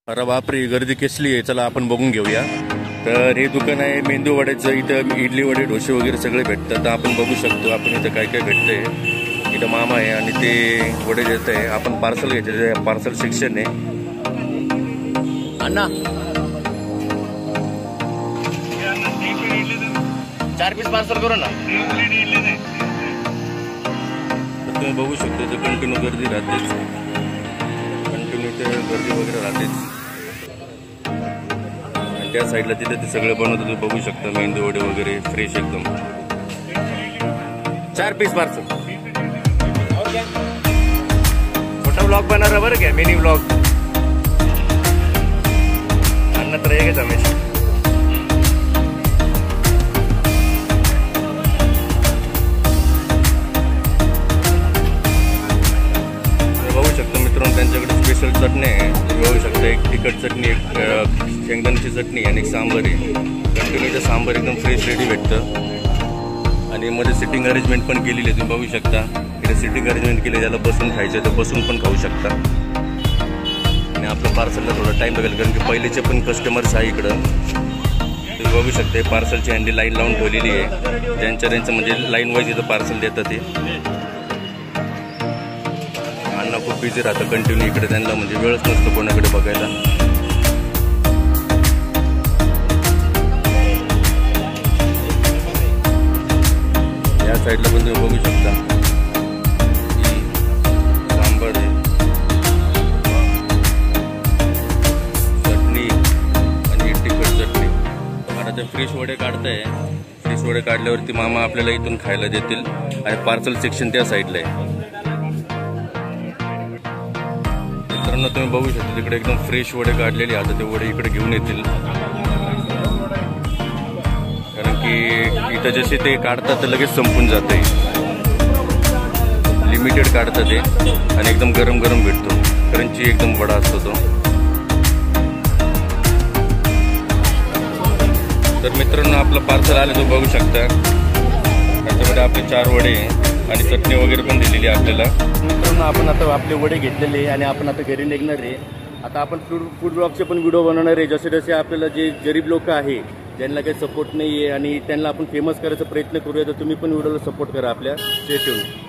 अरे बापरे, गर्दी कसली आहे. चला आपण बघून घेऊया. तर हे दुकान आहे मेंदू वड्याचं. इथं इडली वडे डोसे वगैरे सगळे भेटतात. तर आपण बघू शकतो आपण इथं काय काय भेटतंय. इथं मामा आहे आणि ते वडे देत आहे. आपण पार्सल घ्यायचे, पार्सल सेक्शन आहे. अण्णा 4 पीस पार्सल करू ना. तुम्ही बघू शकता इथं कंटिन्यू गर्दी राहतेच. कंटिन्यू ते गर्दी वगैरे राहतेच. त्या साईडला तिथे ते सगळे बनवतं तुम्ही बघू शकता. मेंदू वडे वगैरे फ्रेश एकदम. 4 पीस पार्सल. छोटा ब्लॉग बनणार बरं का, मिनी ब्लॉग. अन्न तर एकच हमेशा. बघू शकता मित्रांनो, त्यांच्याकडे स्पेशल चटणी आहे. बघू शकता एक तिखट चटणी, एक शेंगदाण्याची चटणी आणि एक सांबर आहे. कंटिन्यूचं सांबर एकदम फ्रेश रेडी भेटतं. आणि मध्ये सिटिंग अरेंजमेंट पण केलेली आहे. तुम्ही बघू शकता इथे सिटिंग अरेंजमेंट केली. ज्याला बसून खायचं तर बसून पण खाऊ शकता. आणि आपलं पार्सलला थोडा टाईम लागेल कारण की पहिलेचे पण कस्टमर्स आहे इकडं. तुम्ही बघू शकता पार्सलची हँडी लाईन लावून ठेवलेली आहे. ज्यांचं म्हणजे लाईन वाईज इथं पार्सल देतात ते. अण्णा खूप बिझी राहतं कंटिन्यू इकडे. त्यांना म्हणजे वेळच नसतो कोणाकडे बघायला. या साईडला पण तुम्ही बघू शकता सांबार आहे, चटणी आणि तिखट चटणी. आता ते फ्रेश वडे काढताय. फ्रेश वडे काढल्यावरती मामा आपल्याला इथून खायला देतील. आणि पार्सल सेक्शन त्या साईडला आहे. मित्रांनो तुम्ही बघू शकता तिकडे एकदम फ्रेश वडे काढलेले. आता ते वडे इकडे घेऊन येतील. कारण की इथं जसे ते काढतात तर लगेच संपून जाते. लिमिटेड काढतात ते आणि एकदम गरम गरम भेटतो. क्रंची एकदम वडा असतो तो. तर मित्रांनो आपलं पार्सल आलं तो बघू शकता. त्याच्यामध्ये आपले 4 वडे आणि चटणी वगैरे पण दिलेली आहे आपल्याला. मित्रांनो आपण आता आपले वडे घेतलेले आणि आपण आता घरी निघणार आहे. आता आपण फूड ब्लॉगचे पण व्हिडिओ बनवणार आहे. जसे जसे आपल्याला जे गरीब लोक आहे ज्यांना काही सपोर्ट नाही आहे आणि त्यांना आपण फेमस करायचा प्रयत्न करूया. तर तुम्ही पण व्हिडिओला सपोर्ट करा आपल्या. Stay tuned.